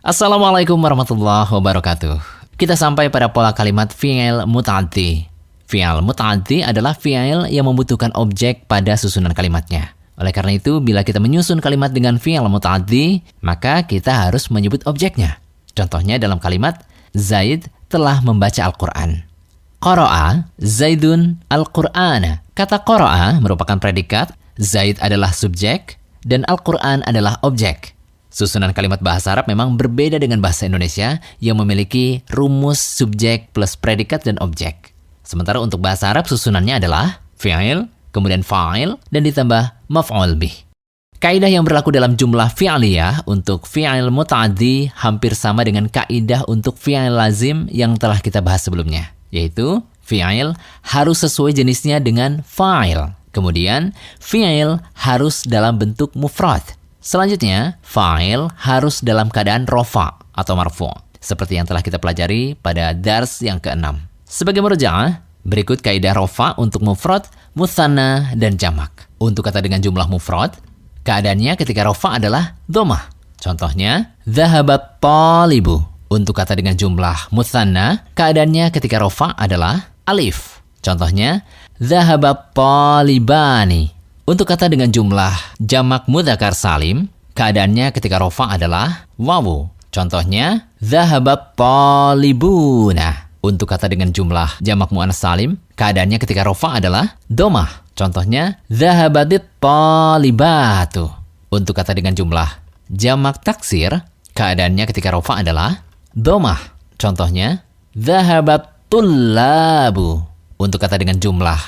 Assalamualaikum warahmatullahi wabarakatuh. Kita sampai pada pola kalimat fi'il muta'addi. Fi'il muta'addi adalah fi'il yang membutuhkan objek pada susunan kalimatnya. Oleh karena itu, bila kita menyusun kalimat dengan fi'il muta'addi, maka kita harus menyebut objeknya. Contohnya dalam kalimat, Zaid telah membaca Al-Quran. Qara'a Zaidun Al-Qur'ana. Kata qara'a merupakan predikat, Zaid adalah subjek, dan Al-Quran adalah objek. Susunan kalimat bahasa Arab memang berbeda dengan bahasa Indonesia yang memiliki rumus subjek plus predikat dan objek. Sementara untuk bahasa Arab susunannya adalah fi'il, kemudian fa'il, dan ditambah maf'ul bih. Kaidah yang berlaku dalam jumlah fi'liyah untuk fi'il muta'addi hampir sama dengan kaidah untuk fi'il lazim yang telah kita bahas sebelumnya, yaitu fi'il harus sesuai jenisnya dengan fa'il. Kemudian fi'il harus dalam bentuk mufrad. Selanjutnya, fa'il harus dalam keadaan rofa atau marfu', seperti yang telah kita pelajari pada dars yang ke-6. Sebagai murja'ah, berikut kaidah rofa untuk mufrad, mutsanna, dan jamak. Untuk kata dengan jumlah mufrad, keadaannya ketika rofa adalah dhammah. Contohnya, dhahabat talibu. Untuk kata dengan jumlah mutsanna, keadaannya ketika rofa adalah alif. Contohnya, dhahabat talibani. Untuk kata dengan jumlah jamak mudzakkar salim, keadaannya ketika rofa adalah wawu. Contohnya, dhahabat talibuna. Untuk kata dengan jumlah jamak muannas salim, keadaannya ketika rofa adalah dhammah. Contohnya, dhahabatit talibatu. Untuk kata dengan jumlah jamak taksir, keadaannya ketika rofa adalah dhammah. Contohnya, dhahabat tullabu. Untuk kata dengan jumlah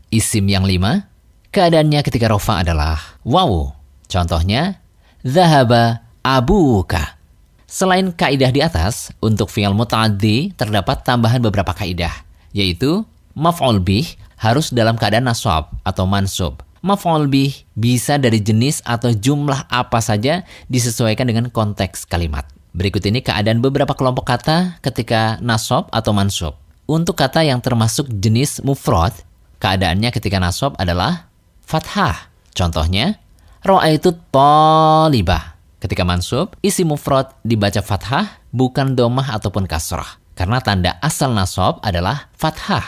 isim yang 5, keadaannya ketika rofa adalah wawu. Contohnya, dhahaba abuka. Selain kaidah di atas, untuk fi'il muta'addi terdapat tambahan beberapa kaidah, yaitu maf'ul bih harus dalam keadaan nasab atau mansub. Maf'ul bih bisa dari jenis atau jumlah apa saja disesuaikan dengan konteks kalimat. Berikut ini keadaan beberapa kelompok kata ketika nasab atau mansub. Untuk kata yang termasuk jenis mufrad, keadaannya ketika nasab adalah fathah. Contohnya, ra'aitu talibah. Ketika mansub, isi mufrad dibaca fathah, bukan dhammah ataupun kasrah. Karena tanda asal nasab adalah fathah.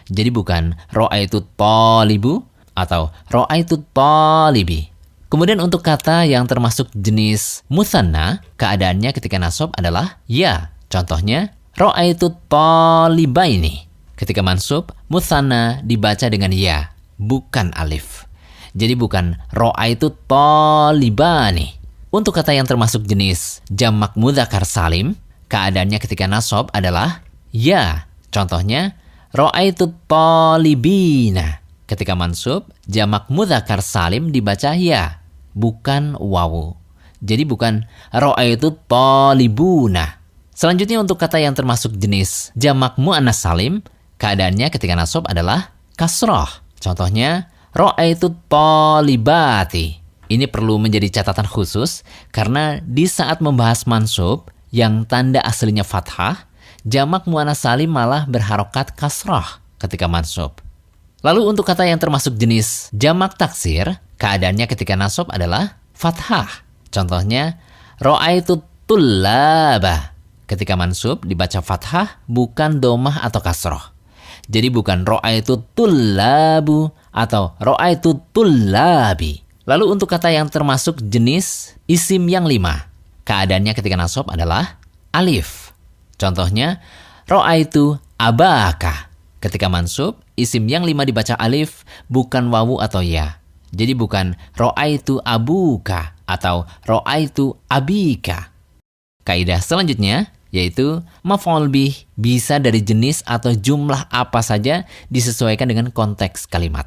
Jadi bukan ra'aitu talibu atau ra'aitu talibi. Kemudian untuk kata yang termasuk jenis mutsanna, keadaannya ketika nasab adalah ya. Contohnya, ra'aitu talibaini. Ketika mansub, mutsanna dibaca dengan ya, bukan alif. Jadi bukan ra'aitu talibani. Untuk kata yang termasuk jenis jamak mudzakkar salim, keadaannya ketika nasab adalah ya. Contohnya, ra'aitu talibina. Ketika mansub, jamak mudzakkar salim dibaca ya, bukan wawu. Jadi bukan ra'aitu talibuna. Selanjutnya untuk kata yang termasuk jenis jamak muannas salim, keadaannya ketika nasab adalah kasrah. Contohnya, ra'aitu talibati. Ini perlu menjadi catatan khusus karena di saat membahas mansub yang tanda aslinya fathah, jamak muannas salim malah berharokat kasrah ketika mansub. Lalu untuk kata yang termasuk jenis jamak taksir, keadaannya ketika nasab adalah fathah. Contohnya, ra'aitu tullaba. Ketika mansub dibaca fathah, bukan dhammah atau kasrah. Jadi bukan ra'aitu tullabu atau ra'aitu tullabi. Lalu untuk kata yang termasuk jenis isim yang 5, keadaannya ketika nasab adalah alif. Contohnya, ra'aitu abaka. Ketika mansub, isim yang 5 dibaca alif, bukan wawu atau ya. Jadi bukan ra'aitu abuka atau ra'aitu abika. Kaidah selanjutnya yaitu maf'ul bih bisa dari jenis atau jumlah apa saja disesuaikan dengan konteks kalimat.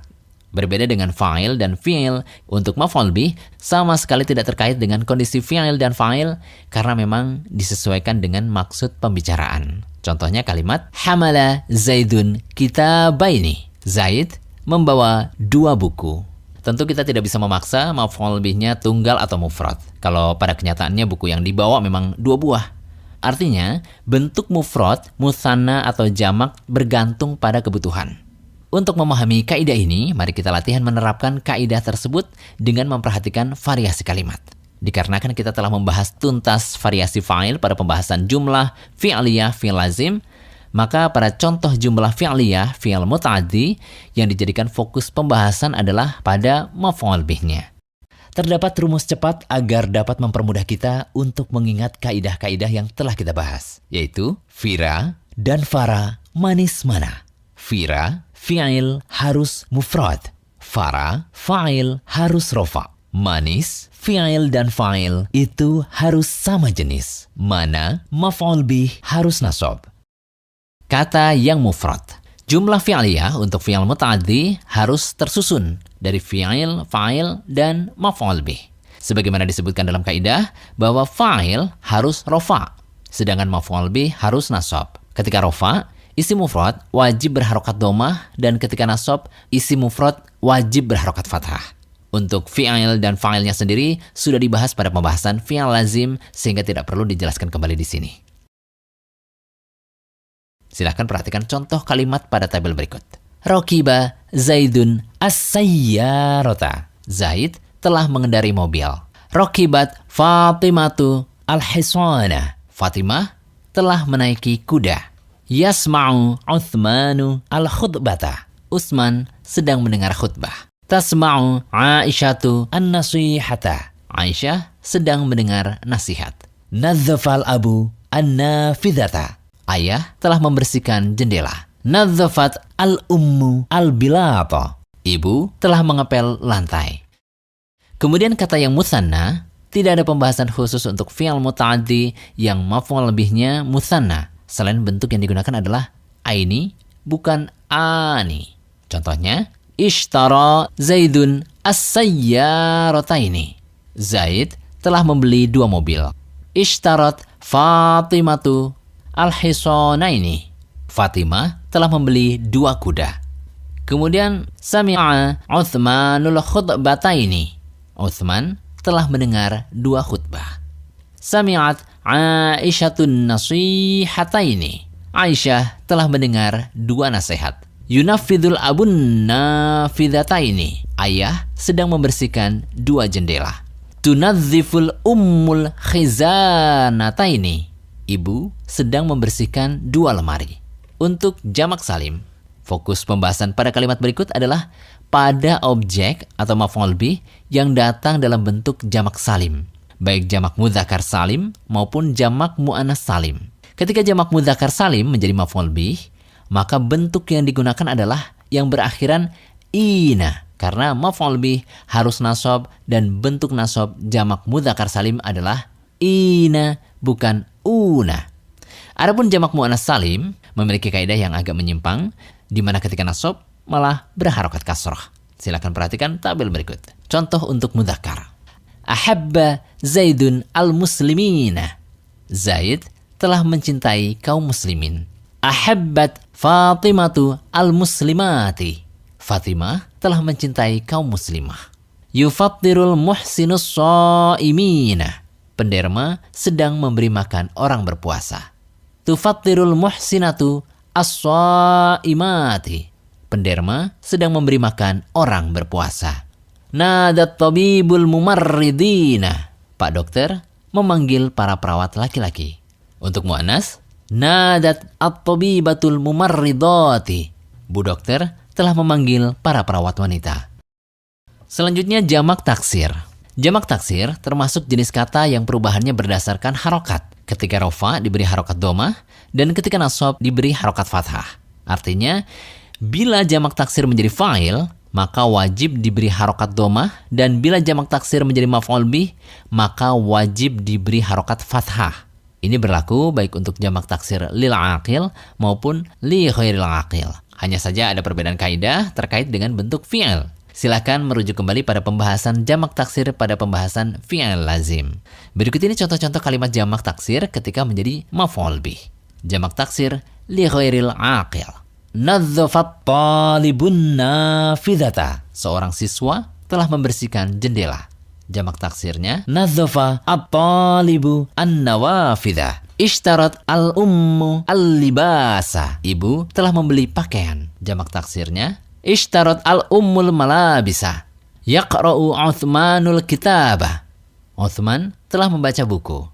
Berbeda dengan fa'il dan fi'il, untuk maf'ul bih sama sekali tidak terkait dengan kondisi fi'il dan fa'il karena memang disesuaikan dengan maksud pembicaraan. Contohnya kalimat hamala Zaidun kitabaini. Zaid membawa 2 buku. Tentu kita tidak bisa memaksa maf'ul bihnya tunggal atau mufrad. Kalau pada kenyataannya buku yang dibawa memang 2 buah. Artinya, bentuk mufrad, mutsanna atau jamak bergantung pada kebutuhan. Untuk memahami kaidah ini, mari kita latihan menerapkan kaidah tersebut dengan memperhatikan variasi kalimat. Dikarenakan kita telah membahas tuntas variasi fa'il pada pembahasan jumlah fi'liyah, fi'il lazim, maka pada contoh jumlah fi'liyah, fi'il muta'addi, yang dijadikan fokus pembahasan adalah pada maf'ul bihnya. Terdapat rumus cepat agar dapat mempermudah kita untuk mengingat kaidah-kaidah yang telah kita bahas, yaitu fira dan fara manis mana. Fira, fi'il harus mufrad. Fara, fa'il harus rofa. Manis, fi'il dan fa'il itu harus sama jenis. Mana, maf'ul bih harus nasab. Kata yang mufrad. Jumlah fi'liyah untuk fi'il muta'addi harus tersusun dari fi'il, fa'il, dan maf'ul bih. Sebagaimana disebutkan dalam kaidah bahwa fa'il harus rofa, sedangkan maf'ul bih harus nasab. Ketika rofa, isim mufrad wajib berharokat domah, dan ketika nasab, isim mufrad wajib berharokat fathah. Untuk fi'il dan fa'ilnya sendiri sudah dibahas pada pembahasan fi'il lazim, sehingga tidak perlu dijelaskan kembali di sini. Silahkan perhatikan contoh kalimat pada tabel berikut. Rakiba Zaidun as-sayyarata. Zaid telah mengendarai mobil. Rakibat Fatimatu al-hisana. Fatimah telah menaiki kuda. Yasma'u Uthmanu al-khutbata. Utsman sedang mendengar khutbah. Tasma'u Aisyatu an-nasihata. Aisyah sedang mendengar nasihat. Nadzafal abu an-nafidhata. Ayah telah membersihkan jendela. Nadzafat al-ummu al-bilata. Ibu telah mengepel lantai. Kemudian kata yang musanna, tidak ada pembahasan khusus untuk fi'il muta'addi yang maf'ul bihnya musanna. Selain bentuk yang digunakan adalah aini, bukan ani. Contohnya, ishtara Zaidun as-sayyarataini. Zaid telah membeli 2 mobil. Ishtarat Fatimatu al-hisanaini. Fatimah telah membeli 2 kuda. Kemudian sami'a Uthmanul khutbataini. Uthman telah mendengar 2 khutbah. Sami'at Aisyatun nasihataini. Aisyah telah mendengar 2 nasihat. Yunafidul abun nafidhataini. Ayah sedang membersihkan 2 jendela. Tunadziful ummul khizanataini. Ibu sedang membersihkan 2 lemari. Untuk jamak salim, fokus pembahasan pada kalimat berikut adalah pada objek atau maf'ul bih yang datang dalam bentuk jamak salim, baik jamak mudzakkar salim maupun jamak muannas salim. Ketika jamak mudzakkar salim menjadi maf'ul bih, maka bentuk yang digunakan adalah yang berakhiran ina, karena maf'ul bih harus nasab dan bentuk nasab jamak mudzakkar salim adalah ina, bukan una. Adapun jamak muannas salim memiliki kaidah yang agak menyimpang, di mana ketika nasab malah berharokat kasrah. Silakan perhatikan tabel berikut. Contoh untuk mudzakkar. Ahabba Zaidun al-muslimina. Zaid telah mencintai kaum muslimin. Ahabbat Fatimatu al-muslimati. Fatimah telah mencintai kaum muslimah. Yufattirul muhsinus shaimina. Penderma sedang memberi makan orang berpuasa. Tufattirul muhsinatu as-shaimati. Penderma sedang memberi makan orang berpuasa. Nadat tabibul mumarridina. Pak dokter memanggil para perawat laki-laki. Untuk muannas, nadat at-tabibatul mumarridati. Bu dokter telah memanggil para perawat wanita. Selanjutnya jamak taksir. Jamak taksir termasuk jenis kata yang perubahannya berdasarkan harokat. Ketika rofa diberi harokat domah dan ketika nasab diberi harokat fathah. Artinya, bila jamak taksir menjadi fa'il, maka wajib diberi harokat domah, dan bila jamak taksir menjadi maf'ul bih, maka wajib diberi harokat fathah. Ini berlaku baik untuk jamak taksir lil aqil maupun li ghairil aqil. Hanya saja ada perbedaan kaidah terkait dengan bentuk fi'il. Silakan merujuk kembali pada pembahasan jamak taksir pada pembahasan fi'il lazim. Berikut ini contoh-contoh kalimat jamak taksir ketika menjadi maf'ul bih. Jamak taksir li ghairil aqil. Nadzafat talibun nafidhata. Seorang siswa telah membersihkan jendela. Jamak taksirnya nadzafa at-talibu an-nawafidha. Ishtarat al-ummu al-libasa. Ibu telah membeli pakaian. Jamak taksirnya ishtarat al-ummul malabisa. Yaqra'u Uthmanul kitabah. Uthman telah membaca buku.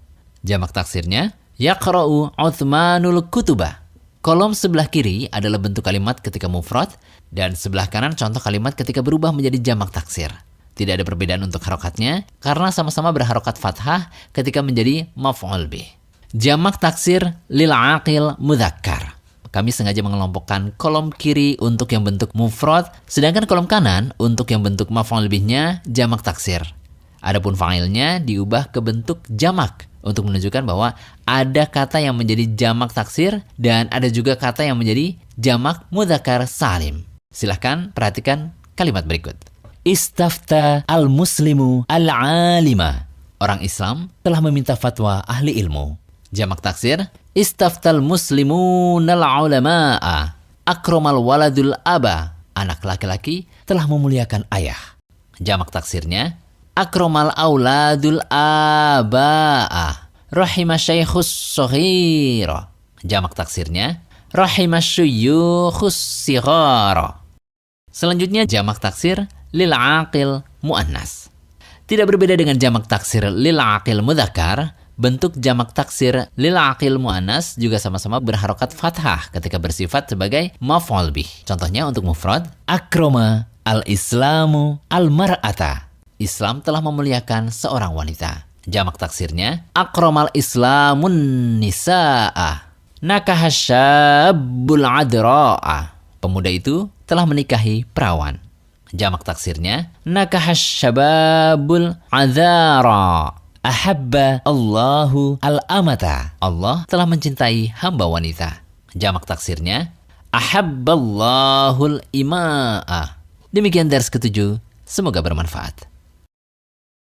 Jamak taksirnya, yaqra'u Uthmanul kutuba. Kolom sebelah kiri adalah bentuk kalimat ketika mufrad, dan sebelah kanan contoh kalimat ketika berubah menjadi jamak taksir. Tidak ada perbedaan untuk harokatnya, karena sama-sama berharokat fathah ketika menjadi maf'ul bih. Jamak taksir lil aqil mudzakkar. Kami sengaja mengelompokkan kolom kiri untuk yang bentuk mufrad, sedangkan kolom kanan untuk yang bentuk maf'ul bihnya jamak taksir. Adapun fa'ilnya diubah ke bentuk jamak untuk menunjukkan bahwa ada kata yang menjadi jamak taksir dan ada juga kata yang menjadi jamak mudzakkar salim. Silahkan perhatikan kalimat berikut. Istafta al-muslimu al-alima. Orang Islam telah meminta fatwa ahli ilmu. Jamak taksir, istaftal muslimun al-ulama'a. Akramal waladul aba. Anak laki-laki telah memuliakan ayah. Jamak taksirnya, akramal auladul aba'a. Rahima syaikhus soghira. Jamak taksirnya, rahima syuyukhus sighara. Selanjutnya jamak taksir lil aqil muannas. Tidak berbeda dengan jamak taksir lil aqil mudzakkar, bentuk jamak taksir lil aqil muannas juga sama-sama berharokat fathah ketika bersifat sebagai maf'ul bih. Contohnya untuk mufrad, akrama al-islamu al-mar'ata. Islam telah memuliakan seorang wanita. Jamak taksirnya, akramal islamun nisa'a. Nakahasyabul adra'a. Pemuda itu telah menikahi perawan. Jamak taksirnya, nakahasyababul adhara. Ahabba Allahu al-amata. Allah telah mencintai hamba wanita. Jamak taksirnya, ahabballahul ima'a. Demikian dars ke-7. Semoga bermanfaat.